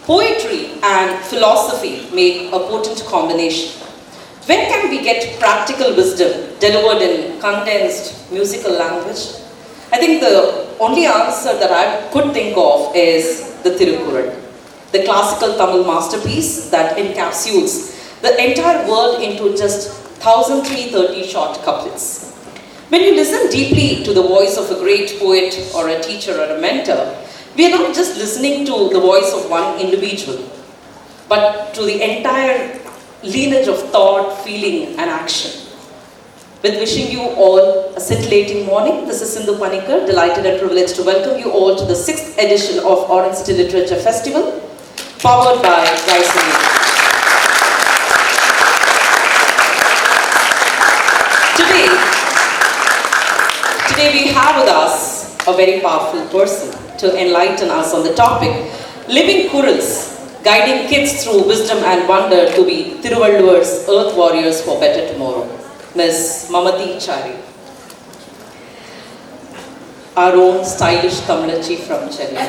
Poetry and philosophy make a potent combination. Where can we get practical wisdom delivered in condensed musical language? I think the only answer that I could think of is the Thirukkural, the classical Tamil masterpiece that encapsulates the entire world into just 1330 short couplets. When you listen deeply to the voice of a great poet or a teacher or a mentor, we are not just listening to the voice of one individual, but to the entire lineage of thought, feeling, and action. With wishing you all a scintillating morning, this is Sindhu Panikar, delighted and privileged to welcome you all to the 6th edition of Orange City Literature Festival, powered by Gaisan. Today we have with us a very powerful person to enlighten us on the topic, living Kurals, guiding kids through wisdom and wonder to be Thiruvalluvar's Earth Warriors for Better Tomorrow, Ms. Mamathi Chari. Our own stylish Tamilachi from Chennai.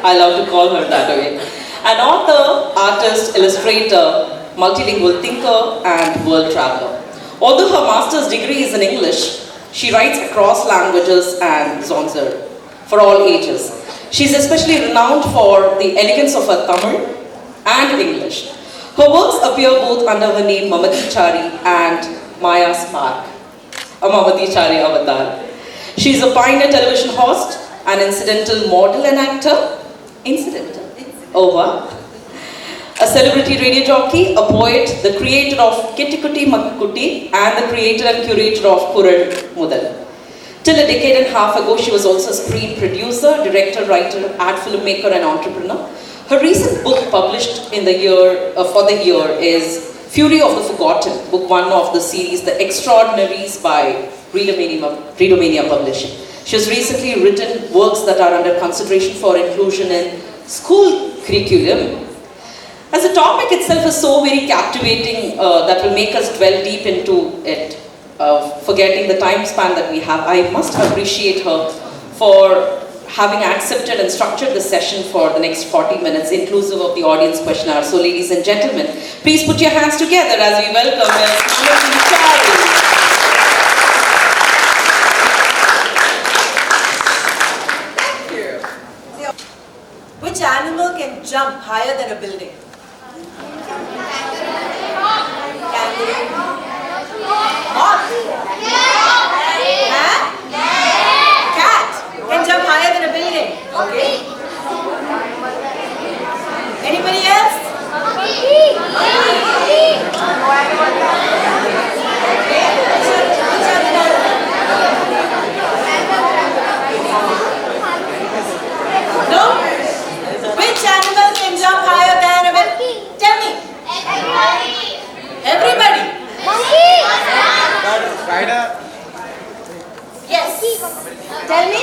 I love to call her that way. An author, artist, illustrator, multilingual thinker, and world traveler. Although her master's degree is in English, she writes across languages and genre for all ages. She is especially renowned for the elegance of her Tamil and English. Her works appear both under her name Mamathi Chari and Maya Spark, a Mamathi Chari avatar. She is a pioneer television host, an incidental model and actor. Incidental? Oh wow. A celebrity radio jockey, a poet, the creator of Kitty Makkutti, and the creator and curator of Kural Mudal. Till a decade and a half ago, she was also a screen producer, director, writer, ad filmmaker, and entrepreneur. Her recent book published in the year is Fury of the Forgotten, book 1 of the series The Extraordinaries by Readomania Publishing. She has recently written works that are under consideration for inclusion in school curriculum. As the topic itself is so very captivating that will make us dwell deep into it, forgetting the time span that we have, I must appreciate her for having accepted and structured the session for the next 40 minutes, inclusive of the audience question hour. So ladies and gentlemen, please put your hands together as we welcome Ms. Mamathi Chari. Thank you. Which animal can jump higher than a building? Moth. Huh? Cat can jump higher than a building. Okay. Anybody else? No? Which animal can jump higher than a building? Tell me. Everybody. Spider. Yes. Tell me.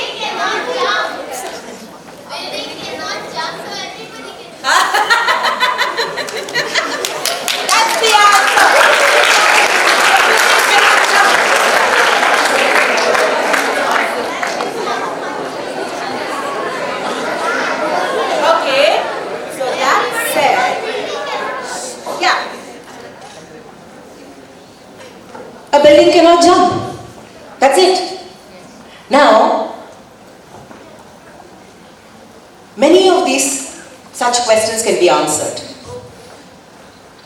That's the answer. Okay. So that said, yeah. A building cannot jump. That's it. Now, many of these such questions can be answered.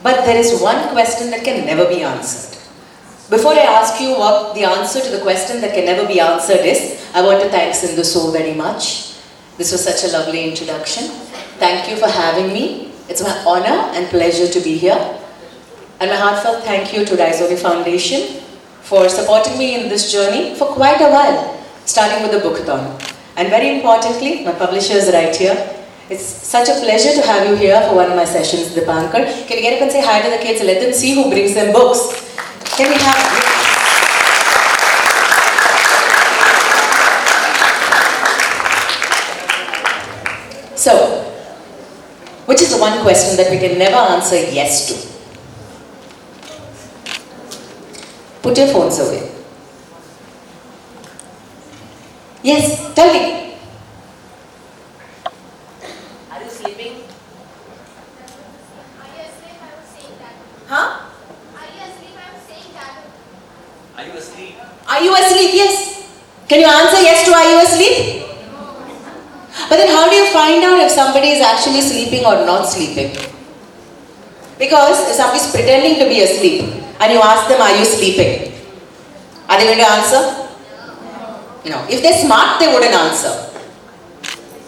But there is one question that can never be answered. Before I ask you what the answer to the question that can never be answered is, I want to thank Sindhu so very much. This was such a lovely introduction. Thank you for having me. It's my honor and pleasure to be here. And my heartfelt thank you to Raizoli Foundation for supporting me in this journey for quite a while, starting with the bookathon. And very importantly, my publisher is right here. It's such a pleasure to have you here for one of my sessions, Dipankar. Can you get up and say hi to the kids and let them see who brings them books? Can we have... So, which is the one question that we can never answer yes to? Put your phones away. Yes, tell me. Are you sleeping? you asleep? Are you asleep? Yes. Can you answer yes to are you asleep? But then how do you find out if somebody is actually sleeping or not sleeping? Because if somebody is pretending to be asleep and you ask them, are you sleeping? Are they going to answer? No. If they're smart, they wouldn't answer.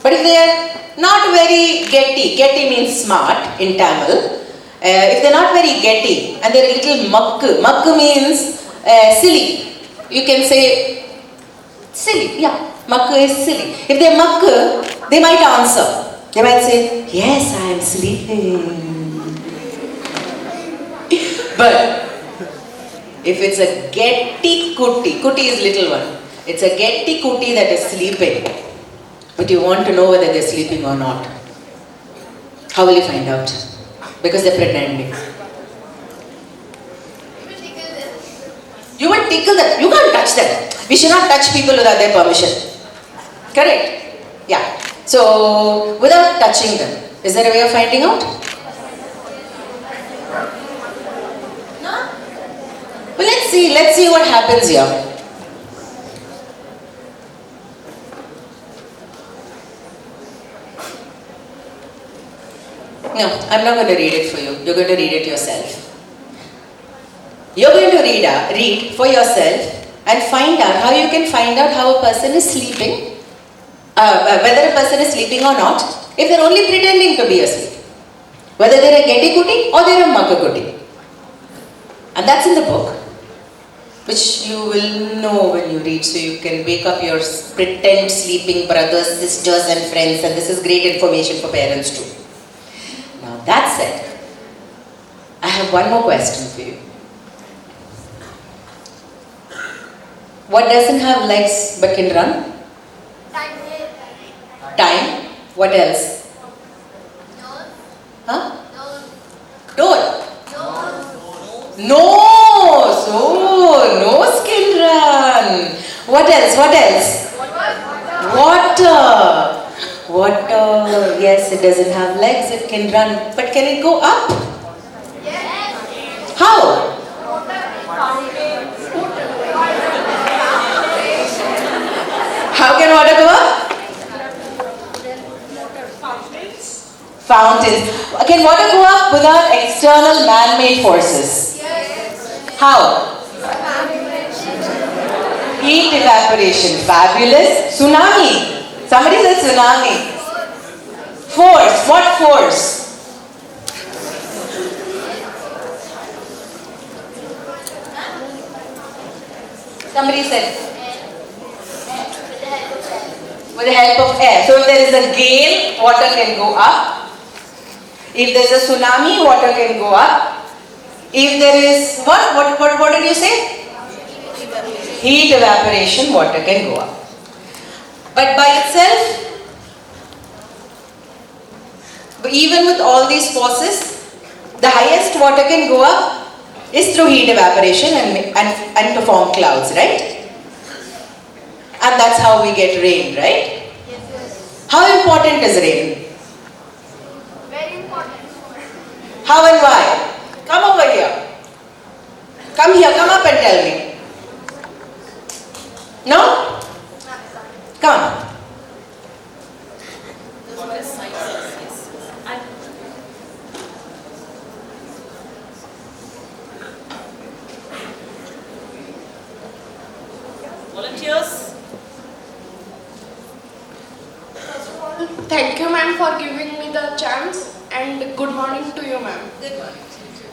But if they're not very getty means smart in Tamil. If they're not very getty and they're a little makku means silly. You can say silly, yeah. Makku is silly. If they're makku, they might answer. They might say, yes, I am sleeping. But if it's a getty kuti is little one. It's a getty kuti that is sleeping. But you want to know whether they're sleeping or not. How will you find out? Because they're pretending. You will tickle them. You can't touch them. We should not touch people without their permission. Correct? Yeah. So, without touching them, is there a way of finding out? No? Well, let's see what happens here. No, I'm not going to read it for you. You're going to read it yourself. You're going to read for yourself and find out how you can find out how a person is sleeping, whether a person is sleeping or not, if they're only pretending to be asleep. Whether they're a getty kuti or they're a makka kuti. And that's in the book, which you will know when you read, so you can wake up your pretend sleeping brothers, sisters and friends, and this is great information for parents too. Now that said, I have one more question for you. What doesn't have legs but can run? Time. What else? Huh? Door. Nose. Oh, nose can run. What else? Water. Yes, it doesn't have legs, it can run. But can it go up? Yes. How? How can water go up? Fountains. Can water go up without external man-made forces? Yes. How? Heat evaporation. Fabulous. Tsunami. Somebody said tsunami. Force. What force? Somebody said. With the help of air. So if there is a gale, water can go up. If there is a tsunami, water can go up. If there is, what did you say? Heat evaporation, water can go up. But by itself, even with all these forces, the highest water can go up is through heat evaporation and to form clouds, right? And that's how we get rain, right? Yes. How important is rain? Very important. How and why? Come over here. Come here, come up and tell me. No? Come on. Volunteers? Thank you, ma'am, for giving me the chance, and good morning to you, ma'am. Good morning.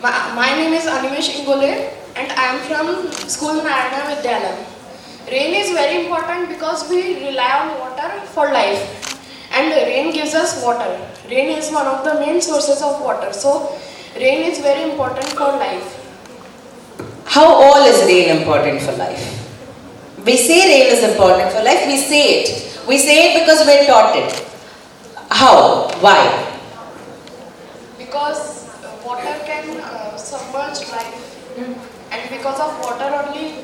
My name is Animesh Ingole, and I am from school Narayana Vidyalayam. Rain is very important because we rely on water for life, and rain gives us water. Rain is one of the main sources of water, so rain is very important for life. How all is rain important for life? We say rain is important for life, we say it. We say it because we're taught it. How? Why? Because water can submerge life, and because of water only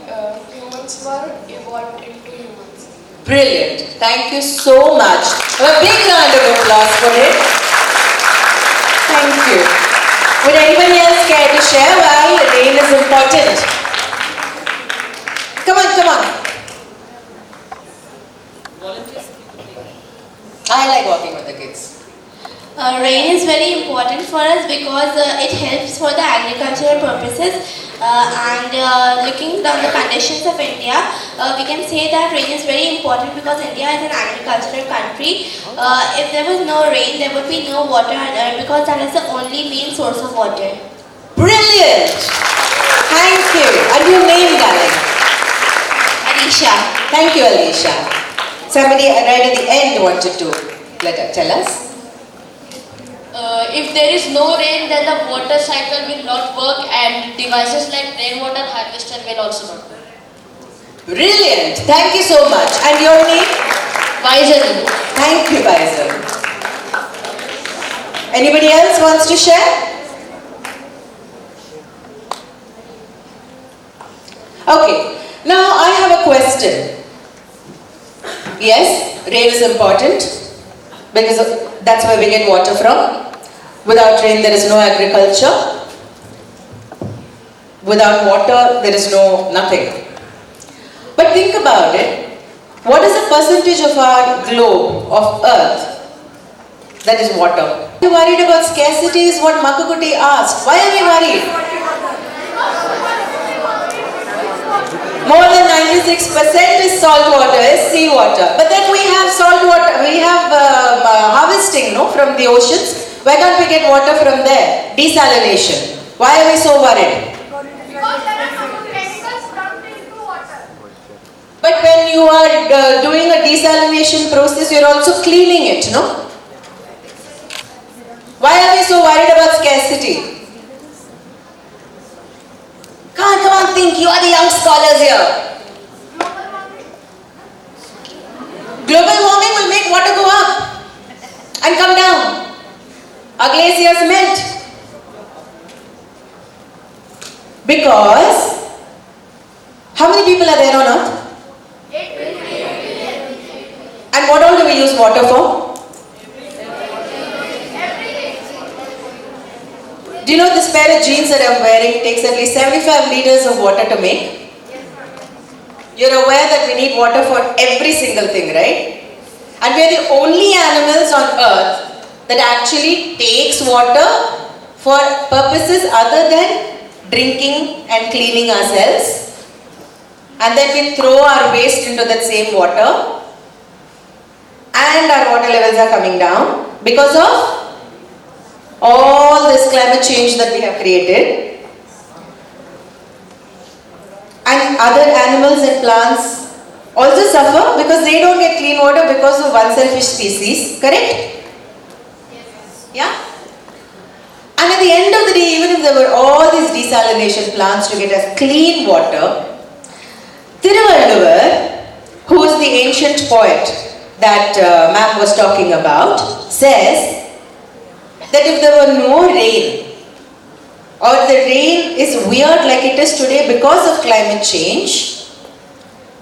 humans were evolved into humans. Brilliant. Thank you so much. A big round of applause for it. Thank you. Would anybody else care to share why rain is important? come on. I like walking with the kids. Rain is very important for us because it helps for the agricultural purposes looking down the conditions of India, we can say that rain is very important because India is an agricultural country. If there was no rain, there would be no water because that is the only main source of water. Brilliant! Thank you. And your name, darling? Alicia. Thank you, Alicia. Somebody right at the end wanted to tell us. If there is no rain, then the water cycle will not work and devices like rainwater harvester will also not work. Brilliant. Thank you so much. And your name? Bison. Thank you, Bison. Anybody else wants to share? Okay. Now I have a question. Yes, rain is important because that's where we get water from. Without rain, there is no agriculture. Without water, there is no nothing. But think about it. What is the percentage of our globe, of Earth, that is water? Are you worried about scarcity is what Makakuti asked. Why are we worried? More than 96% is salt water, is sea water. But then we have salt water, we have harvesting from the oceans. Why can't we get water from there? Desalination. Why are we so worried? Because there are some chemicals dumped into water. But when you are doing a desalination process, you are also cleaning it, no? Why are we so worried about scarcity? Come on, think. You are the young scholars here. Global warming will make water go up and come down. Our glaciers melt. Because how many people are there on Earth? 8 billion. And what all do we use water for? Do you know this pair of jeans that I'm wearing takes at least 75 liters of water to make? You're aware that we need water for every single thing, right? And we're the only animals on Earth that actually takes water for purposes other than drinking and cleaning ourselves. And then we throw our waste into that same water. And our water levels are coming down because of all this climate change that we have created. And other animals and plants also suffer because they don't get clean water because of one selfish species, correct? Yeah? And at the end of the day, even if there were all these desalination plants to get us clean water, Thiruvalluvar, who is the ancient poet that ma'am was talking about, says that if there were no rain, or the rain is weird like it is today because of climate change,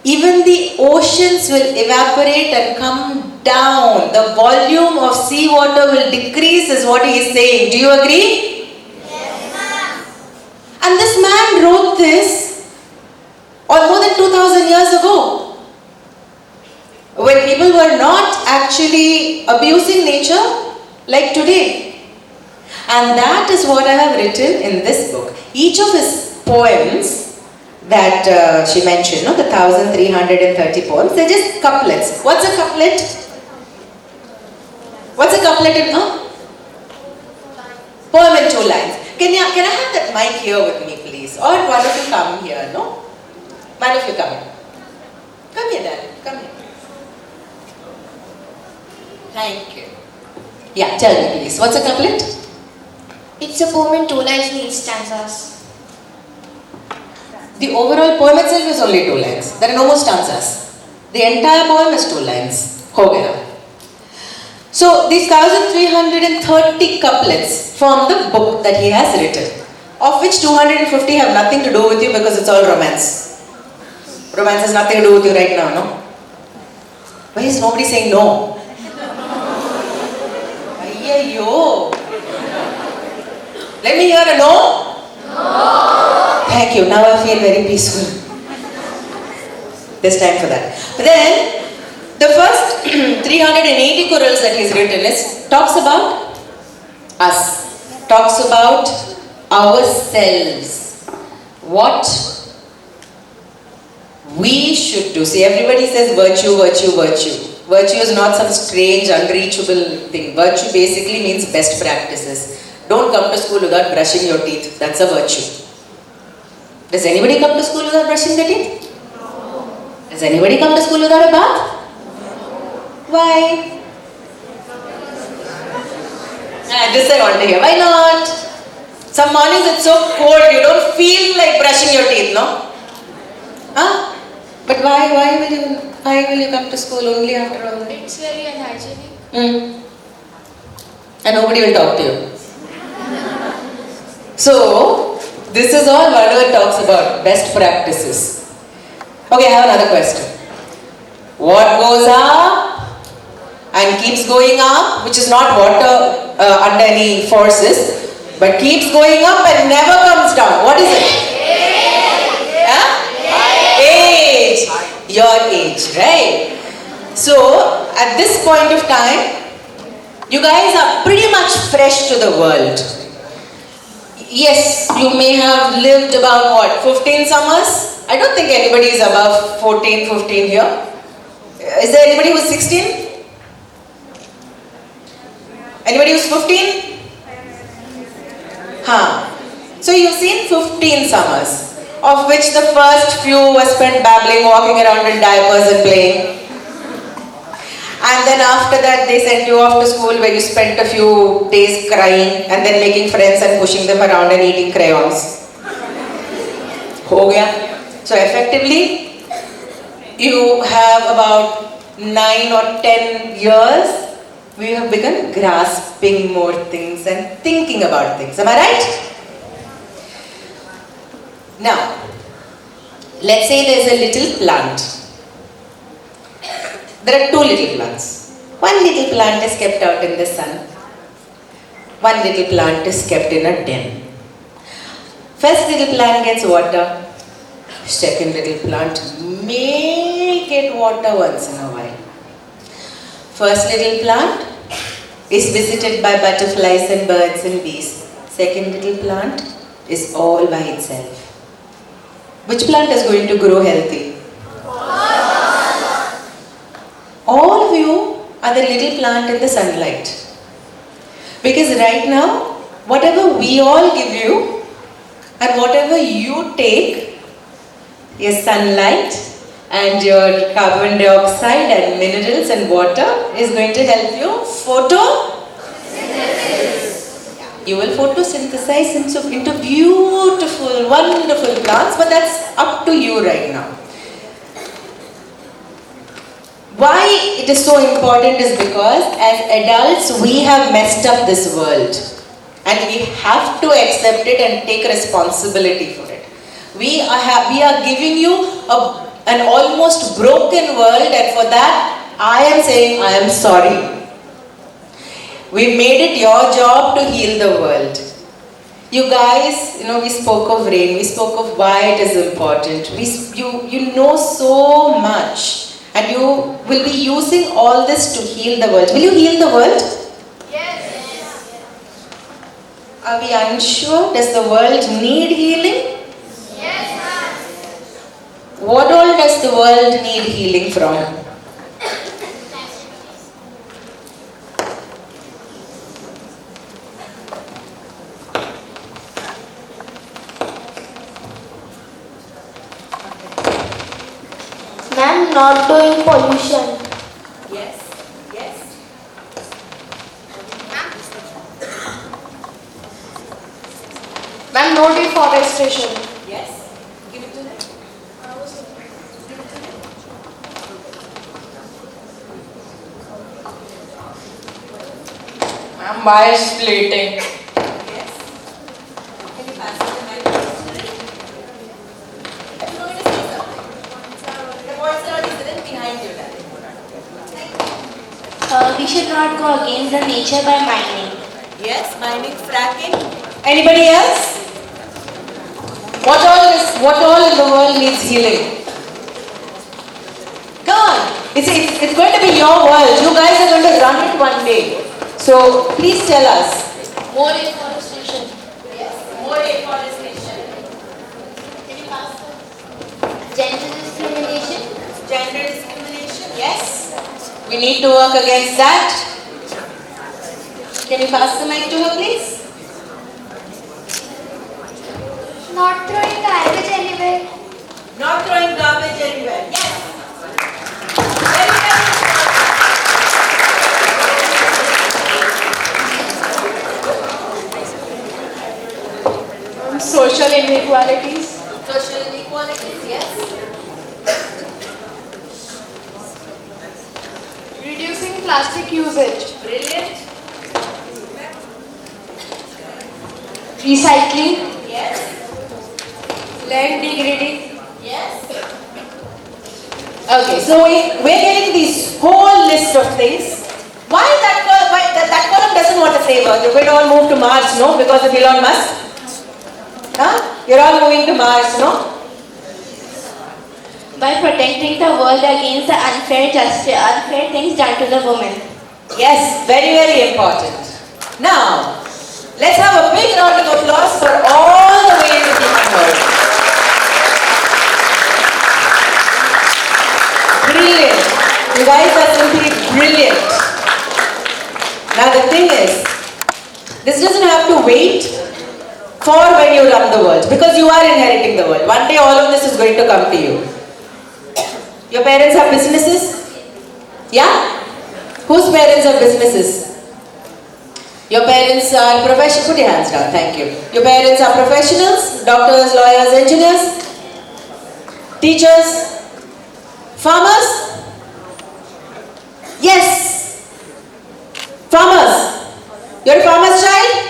even the oceans will evaporate and come down. The volume of seawater will decrease is what he is saying. Do you agree? Yes, ma'am. And this man wrote this more than 2000 years ago, when people were not actually abusing nature like today. And that is what I have written in this book. Each of his poems that she mentioned, the 1330 poems, they're just couplets. What's a couplet? What's a couplet in poem in 2 lines. Can I have that mic here with me, please? Or one of you come here, no? One of you come here. Come here, darling. Come here. Thank you. Yeah, tell me please. What's a couplet? It's a poem in 2 lines and 8 stanzas. The overall poem itself is only 2 lines. There are no more stanzas. The entire poem is 2 lines. Ho gaya. So these 1330 couplets form the book that he has written, of which 250 have nothing to do with you because it's all romance. Romance has nothing to do with you right now, no? Why is nobody saying no? Ayyo. Let me hear a no? No. Thank you. Now I feel very peaceful. There's time for that. But then, the first 380 Kurals that he's written talks about us, talks about ourselves, what we should do. See, everybody says virtue, virtue, virtue. Virtue is not some strange, unreachable thing. Virtue basically means best practices. Don't come to school without brushing your teeth. That's a virtue. Does anybody come to school without brushing their teeth? No. Does anybody come to school without a bath? Why? This I want to hear. Why not? Some mornings it's so cold, you don't feel like brushing your teeth, no? Huh? But why will you come to school only after all that? It's very unhygienic. And nobody will talk to you. So, this is all Valluvar talks about, best practices. Okay, I have another question. What goes up and keeps going up, which is not water under any forces, but keeps going up and never comes down. What is it? Age. Your age, right? So, at this point of time, you guys are pretty much fresh to the world. Yes, you may have lived about what, 15 summers? I don't think anybody is above 14, 15 here. Is there anybody who's 16? Anybody who's 15? So you've seen 15 summers, of which the first few were spent babbling, walking around in diapers and playing. And then after that they sent you off to school where you spent a few days crying and then making friends and pushing them around and eating crayons. Ho gaya. So effectively, you have about 9 or 10 years we have begun grasping more things and thinking about things. Am I right? Now, let's say there's a little plant. There are two little plants. One little plant is kept out in the sun. One little plant is kept in a den. First little plant gets water. Second little plant may get water once in a while. First little plant is visited by butterflies and birds and bees. Second little plant is all by itself. Which plant is going to grow healthy? All of you are the little plant in the sunlight. Because right now, whatever we all give you and whatever you take, your sunlight and your carbon dioxide and minerals and water is going to help you You will photosynthesize into beautiful, wonderful plants, but that's up to you right now. Why it is so important is because as adults we have messed up this world and we have to accept it and take responsibility for it. We are giving you an almost broken world, and for that I am saying I am sorry. We made it your job to heal the world. You guys, we spoke of rain, we spoke of why it is important. You know so much. And you will be using all this to heal the world. Will you heal the world? Yes. Are we unsure? Does the world need healing? Yes. What all does the world need healing from? Ma'am, not doing pollution. Yes. Ma'am, no deforestation. Yes. Give it to them. Ma'am, why is plating? Yes. Can you pass it to my student? You want me to say something? The boys are sitting behind you, darling. We should not go against the nature by mining. Yes, mining, fracking. Anybody else? What all in the world needs healing? Come on. It's going to be your world. You guys are going to run it one day. So please tell us. More deforestation. More deforestation. Can you pass the Gender discrimination. Gender discrimination. Yes. We need to work against that. Can you pass the mic to her, please? Not throwing garbage anywhere. Not throwing garbage anywhere. Yes. Very, very Social inequalities. social inequalities. Yes. Reducing plastic usage. Brilliant. Recycling. Yes. Land degrading. Yes. Okay, so we're getting this whole list of things. Why that column doesn't want a favor? You're going to all move to Mars, no? Because of Elon Musk? Huh? You're all moving to Mars, no? By protecting the world against the unfair things done to the women. Yes, very, very important. Now, let's have a big round of applause for all the ways of human world. Brilliant. You guys are simply brilliant. Now the thing is, this doesn't have to wait for when you run the world, because you are inheriting the world. One day all of this is going to come to you. Your parents have businesses? Yeah? Whose parents have businesses? Your parents are professionals. Put your hands down, thank you. Your parents are professionals, doctors, lawyers, engineers, teachers, farmers? Yes. Farmers. You're a farmer's child?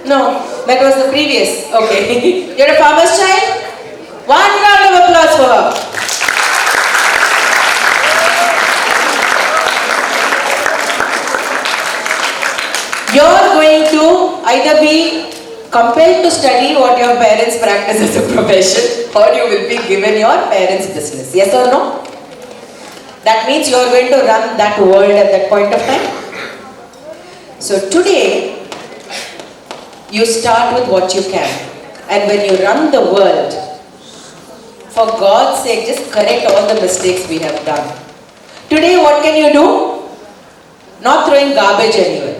No, that was the previous. Okay. You're a farmer's child? One round of applause for her. You're going to either be compelled to study what your parents practice as a profession, or you will be given your parents' business. Yes or no? That means you're going to run that world at that point of time. So today, you start with what you can. And when you run the world, for God's sake, just correct all the mistakes we have done. Today, what can you do? Not throwing garbage anywhere.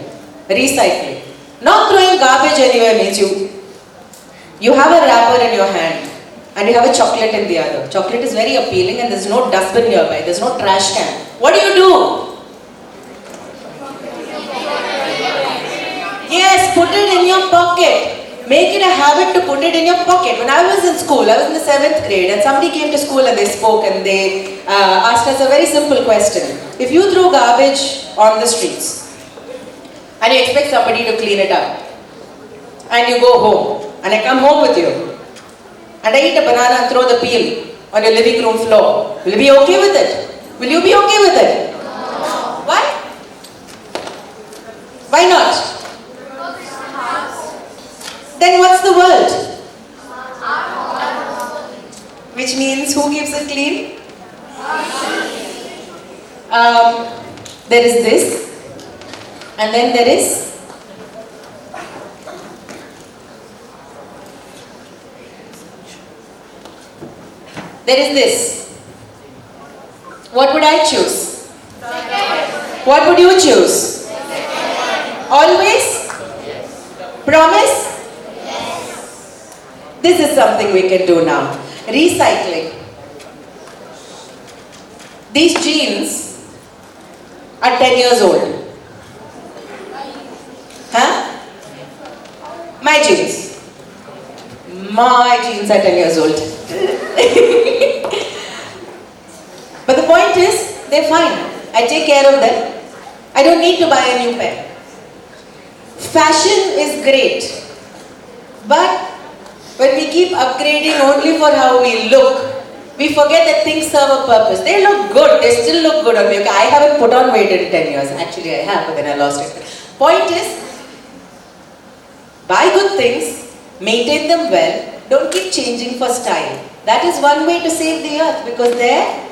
Recycling. Not throwing garbage anywhere means you have a wrapper in your hand and you have a chocolate in the other. Chocolate is very appealing and there's no dustbin nearby. There's no trash can. What do? Yes, put it in your pocket. Make it a habit to put it in your pocket. When I was in school, I was in the 7th grade and somebody came to school and they spoke and they asked us a very simple question. If you throw garbage on the streets and you expect somebody to clean it up and you go home and I come home with you and I eat a banana and throw the peel on your living room floor, will you be okay with it? Will you be okay with it? No. Why? Why not? Then what's the world? Which means who keeps it clean? There is this, and then there is this. What would I choose? What would you choose? Always? Promise? This is something we can do now. Recycling. These jeans are 10 years old. Huh? My jeans. My jeans are 10 years old. But the point is, they're fine. I take care of them. I don't need to buy a new pair. Fashion is great. But when we keep upgrading only for how we look, we forget that things serve a purpose. They look good. They still look good on me. Okay, I haven't put on weight in 10 years. Actually, I have, but then I lost it. Point is, buy good things, maintain them well, don't keep changing for style. That is one way to save the earth, because there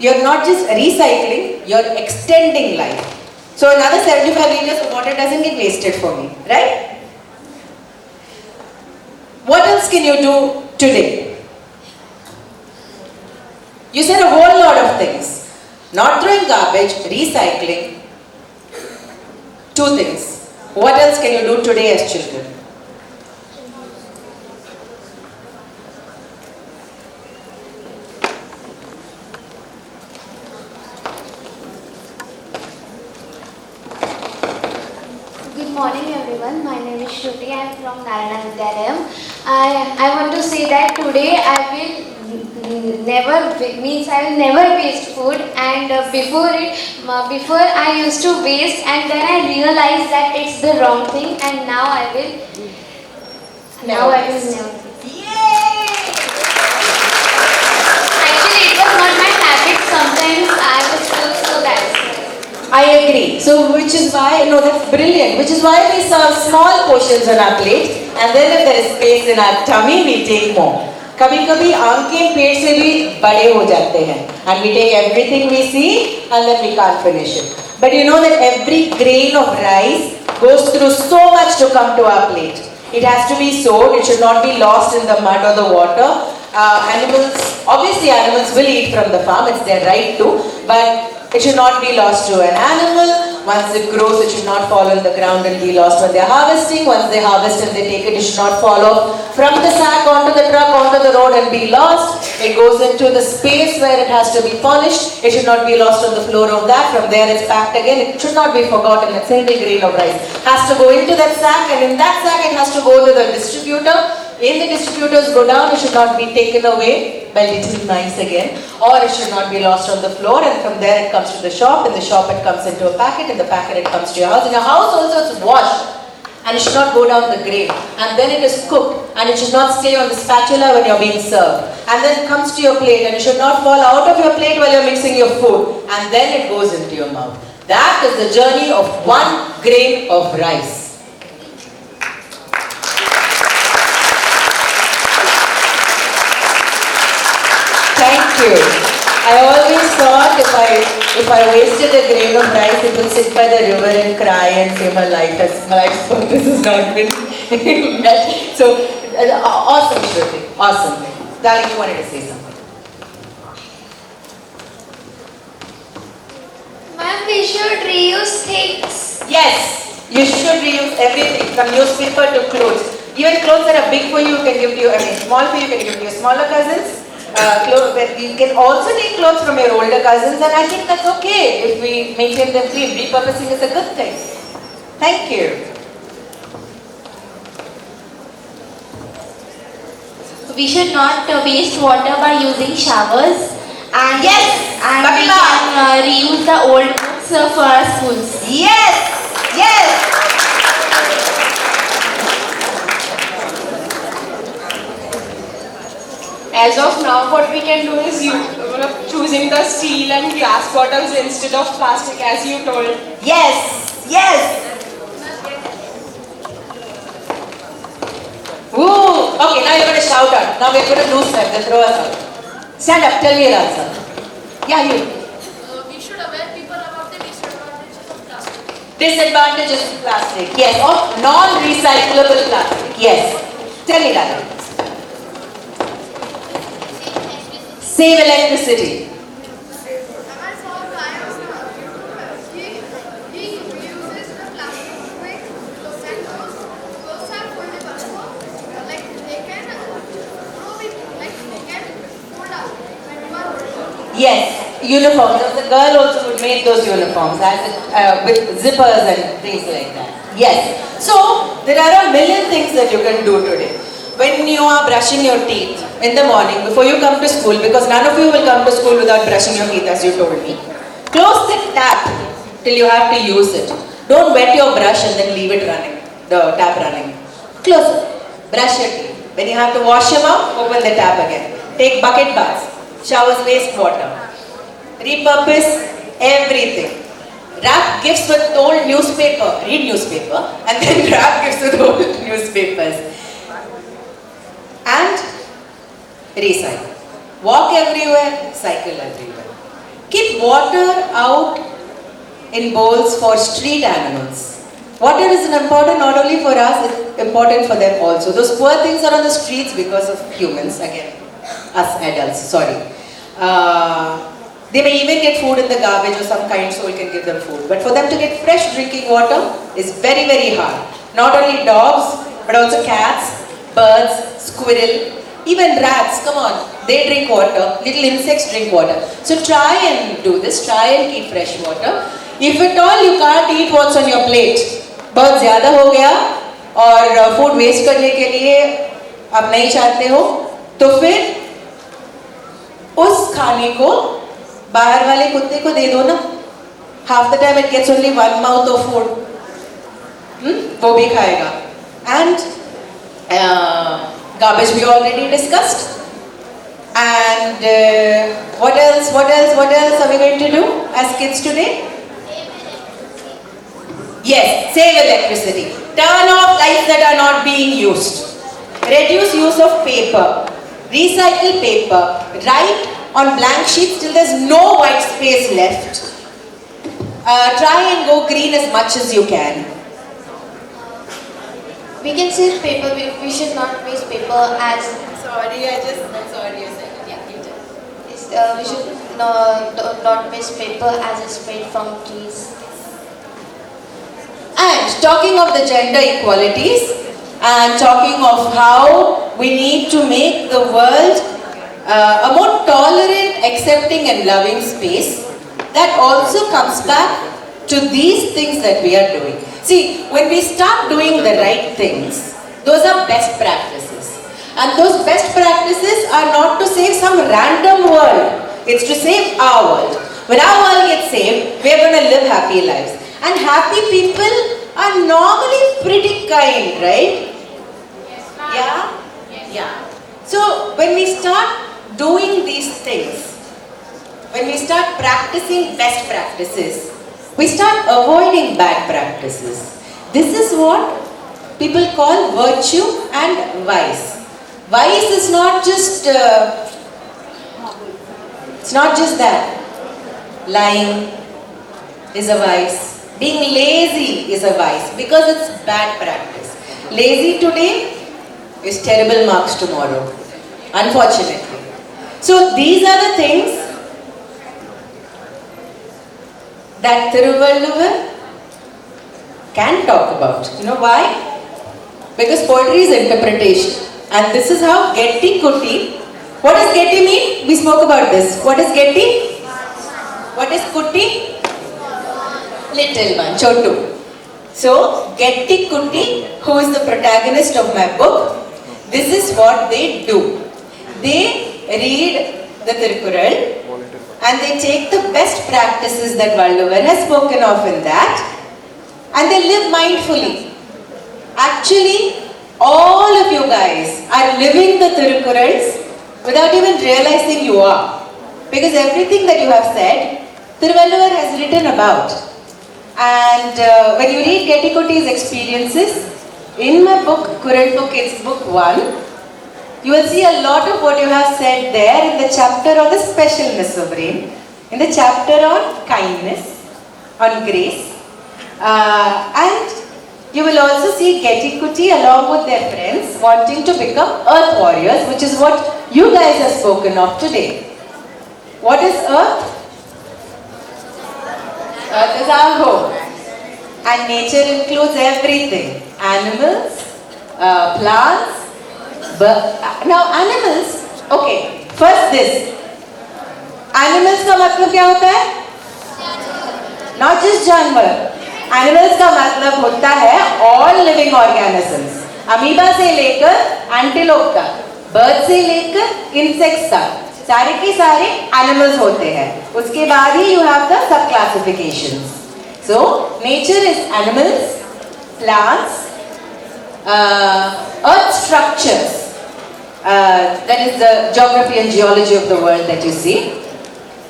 you're not just recycling, you're extending life. So another 75 liters of water doesn't get wasted for me, right? What else can you do today? You said a whole lot of things. Not throwing garbage, recycling. 2 things. What else can you do today as children? Good morning everyone, my name is Shruti, I am from Narayana Vidyalayam. I want to say that today I will never waste food, and before I used to waste, and then I realized that it's the wrong thing, and now I will never waste. Yay! Actually it was not my habit, sometimes I was cooked, so that's it. I agree. So which is why, no, that's brilliant. Which is why we serve small portions on our plate, and then if there is space in our tummy, we take more. कभी-कभी आंखें पेट से भी बड़े हो जाते हैं, and we take everything we see, and then we can't finish it. But you know that every grain of rice goes through so much to come to our plate. It has to be sowed. It should not be lost in the mud or the water. Obviously animals will eat from the farm. It's their right to, but it should not be lost to an animal. Once it grows, it should not fall on the ground and be lost when they are harvesting. Once they harvest and they take it, it should not fall off from the sack onto the truck, onto the road and be lost. It goes into the space where it has to be polished. It should not be lost on the floor of that. From there it's packed again. It should not be forgotten. A single grain of rice has to go into that sack, and in that sack it has to go to the distributor. In the distributors go down, it should not be taken away by little mice again, or it should not be lost on the floor, and from there it comes to the shop. In the shop it comes into a packet, in the packet it comes to your house. In your house also it's washed, and it should not go down the drain, and then it is cooked, and it should not stay on the spatula when you're being served, and then it comes to your plate, and it should not fall out of your plate while you're mixing your food, and then it goes into your mouth. That is the journey of 1 grain of rice. Thank you. I always thought if I wasted a grain of rice, it would sit by the river and cry and say my life's purpose has not been met. So awesome, Shruti. Awesome. Darling, you wanted to say something. Ma'am, we should reuse things. Yes, you should reuse everything, from newspaper to clothes. Even clothes that are big for you can give to you, small for you can give to your smaller cousins. You can also take clothes from your older cousins, and I think that's okay if we maintain them clean. Repurposing is a good thing. Thank you. We should not waste water by using showers, and Yes, and we can reuse the old books for our schools. Yes, yes. As of now, what we can do is choosing the steel and glass bottles instead of plastic, as you told. Yes, yes. Woo! Okay, now you're going to shout out. Now we're going to lose them. They'll throw us out. Stand up, tell me your answer. Yeah, you. We should aware people about the disadvantages of plastic. Disadvantages of plastic. Yes, or non-recyclable plastic. Yes. Tell me that. Save electricity. Yes, uniforms. There was a girl also who made those uniforms with zippers and things like that. Yes. So, there are a million things that you can do today. When you are brushing your teeth in the morning before you come to school, because none of you will come to school without brushing your teeth, as you told me, close the tap till you have to use it. Don't wet your brush and then leave it running, the tap running. Close it. Brush your teeth. When you have to wash your mouth, open the tap again. Take bucket baths. Showers waste water. Repurpose everything. Wrap gifts with old newspaper. Read newspaper and then wrap gifts with old newspapers. And recycle. Walk everywhere, cycle everywhere. Keep water out in bowls for street animals. Water is important not only for us, it's important for them also. Those poor things are on the streets because of humans, again, us adults, sorry. They may even get food in the garbage or some kind soul can give them food. But for them to get fresh drinking water is very, very hard. Not only dogs, but also cats, birds, squirrel, even rats, come on, they drink water, little insects drink water. So try and do this, try and keep fresh water. If at all you can't eat what's on your plate, बहुत ज़्यादा हो गया और food waste करने के लिए आप नहीं चाहते हो, तो फिर उस खाने को बाहर वाले कुत्ते को दे दो ना. Half the time it gets only one mouth of food. वो भी खाएगा. And garbage we already discussed. And what else are we going to do as kids today? Yes, save electricity. Turn off lights that are not being used. Reduce use of paper. Recycle paper. Write on blank sheets till there's no white space left. Try and go green as much as you can. We can save paper. We should not waste paper as. I'm sorry, I said it. Yeah, you did. We should not waste paper as it's made from trees. And talking of the gender equalities and talking of how we need to make the world a more tolerant, accepting and loving space, that also comes back to these things that we are doing. See, when we start doing the right things, those are best practices. And those best practices are not to save some random world. It's to save our world. When our world gets saved, we are going to live happy lives. And happy people are normally pretty kind, right? Yes, ma'am. Yeah? Yes. Yeah. So when we start doing these things, when we start practicing best practices, we start avoiding bad practices. This is what people call virtue and vice. Vice is not just, it's not just that. Lying is a vice. Being lazy is a vice because it's bad practice. Lazy today is terrible marks tomorrow, unfortunately. So these are the things that Thiruvalluvar can talk about. You know why? Because poetry is interpretation. And this is how Getti Kutti. What does Getti mean? We spoke about this. What is Getti? What is Kutti? Little one, Chotu. So, Getti Kutti, who is the protagonist of my book, this is what they do. They read the Thirukkural and they take the best practices that Valluvar has spoken of in that and they live mindfully. Actually, all of you guys are living the Thirukkurals without even realizing you are. Because everything that you have said, Thiruvalluvar has written about. And when you read Getti Kutti's experiences, in my book, Kural for Kids, book 1, you will see a lot of what you have said there in the chapter on the specialness of rain, in the chapter on kindness, on grace. And you will also see Getti Kutti along with their friends wanting to become earth warriors, which is what you guys have spoken of today. What is earth? Earth is our home. And nature includes everything. Animals, plants, now animals, okay, first this. Animals का मतलब क्या होता है? Not just जानवर. Animals का मतलब होता है all living organisms. अमीबा से लेकर एंटीलोप तक, बर्ड से लेकर इंसेक्ट्स तक, सारे के सारे animals होते हैं. उसके बाद ही you have the sub classifications. So nature is animals, plants, earth structures. That is the geography and geology of the world that you see.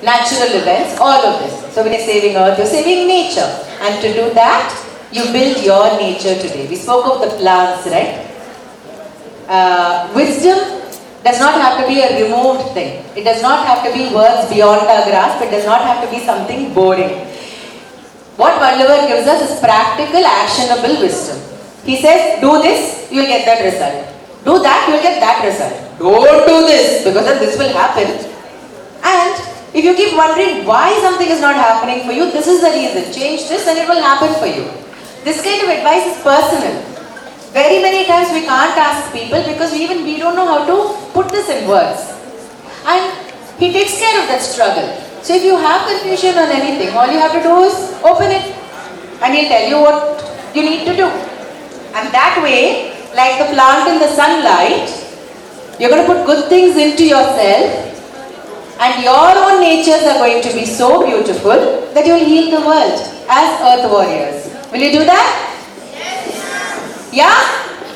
Natural events, all of this. So when you're saving earth, you're saving nature. And to do that, you build your nature today. We spoke of the plants, right? Wisdom does not have to be a removed thing. It does not have to be words beyond our grasp. It does not have to be something boring. What Valluvar gives us is practical, actionable wisdom. He says, do this, you will get that result. Do that, you will get that result. Don't do this, because then this will happen. And if you keep wondering why something is not happening for you, this is the reason. Change this and it will happen for you. This kind of advice is personal. Very many times we can't ask people because we don't know how to put this in words. And he takes care of that struggle. So if you have confusion on anything, all you have to do is open it and he'll tell you what you need to do. And that way, like the plant in the sunlight, you're going to put good things into yourself and your own natures are going to be so beautiful that you'll heal the world as earth warriors. Will you do that? Yes, ma'am. Yeah?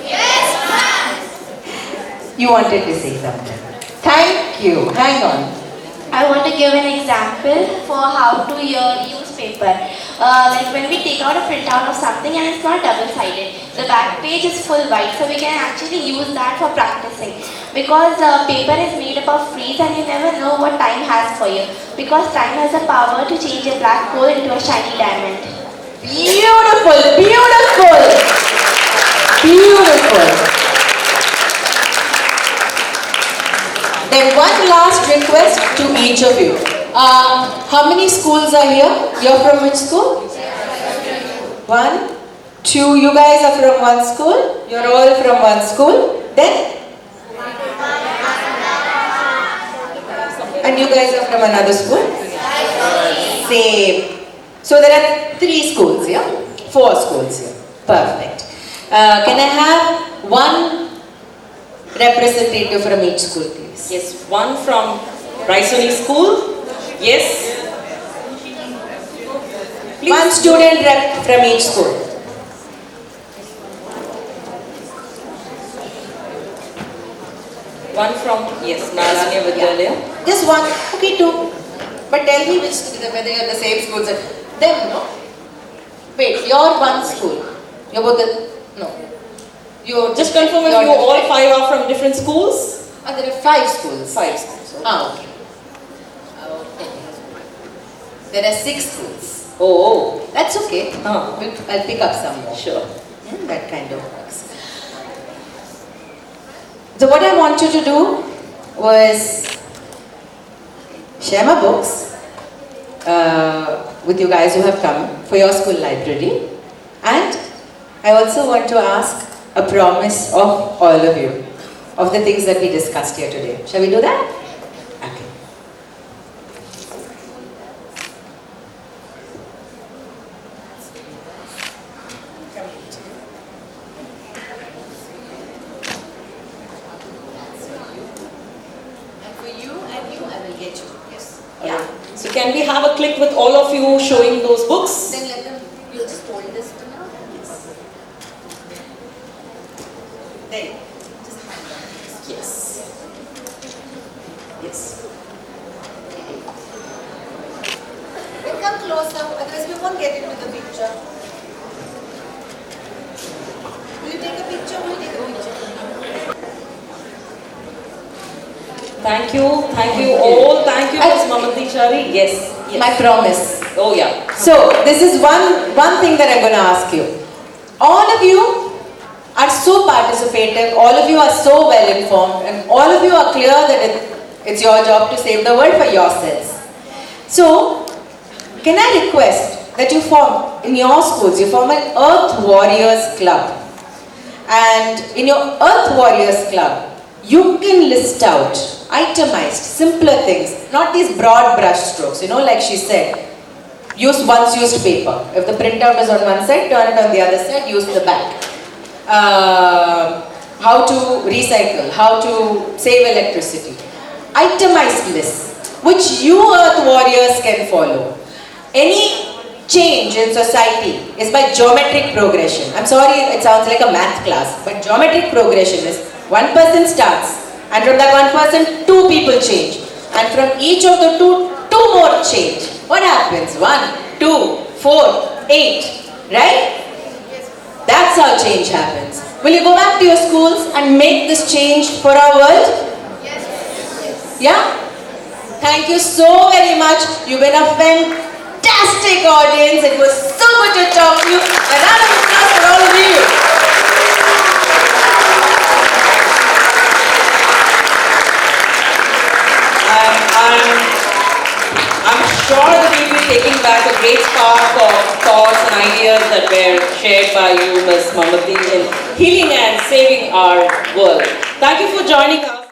Yes, ma'am. You wanted to say something. Thank you. Hang on. I want to give an example for how to use paper. Like when we take out a printout of something and it's not double-sided, the back page is full white, so we can actually use that for practicing. Because paper is made up of freeze and you never know what time has for you. Because time has the power to change a black hole into a shiny diamond. Beautiful, beautiful, beautiful. Then one last request to each of you. How many schools are here? You're from which school? 1, 2, you guys are from one school. You're all from one school. Then? And you guys are from another school? Same. So there are 3 schools here, 4 schools here. Perfect. Can I have one representative from each school, please? Yes, one from Raisoni School. Yes. Please. One student rep from each school. One from, yes, Naranya Vidyalaya. Just one. Okay, 2. But tell me whether you're the same schools. Them, no? Wait, you're one school. You're both the, no. You're Just confirm if you all 5 are from different schools. There are 5 schools. 5 schools. Okay. Okay. There are 6 schools. Oh. That's okay. Ah. I'll pick up some more. Sure. That kind of works. So what I want you to do was share my books with you guys who have come for your school library, and I also want to ask a promise of all of you of the things that we discussed here today. Shall we do that? Okay. And for you and you, I will get you. Yes. Yeah. So can we have a click with all of you showing those books? Then let them, you'll just hold this for now. Yes. There. Just hand them. Yes. Yes. We'll come closer, otherwise we won't get into the picture. Will you take a picture? We'll take a picture. Thank you all. Thank you, Ms. Mamathi Chari. Yes. My promise. Oh yeah. So, this is one thing that I'm going to ask you. All of you are so participative, all of you are so well informed, and all of you are clear that it's your job to save the world for yourselves. So, can I request that you form, in your schools, you form an Earth Warriors Club. And in your Earth Warriors Club, you can list out itemized, simpler things, not these broad brush strokes, like she said. Use once used paper. If the printout is on one side, turn it on the other side, use the back. How to recycle, how to save electricity. Itemized lists, which you Earth Warriors can follow. Any change in society is by geometric progression. I'm sorry, it sounds like a math class, but geometric progression is one person starts, and from that one person, 2 people change. And from each of the 2 more change. What happens? 1, 2, 4, 8. Right? That's how change happens. Will you go back to your schools and make this change for our world? Yeah? Thank you so very much. You've been a fantastic audience. It was so good to talk to you. A round of applause for all of you. I'm sure that we'll be taking back a great spark of thoughts and ideas that were shared by you, Ms. Mamathi, in healing and saving our world. Thank you for joining us.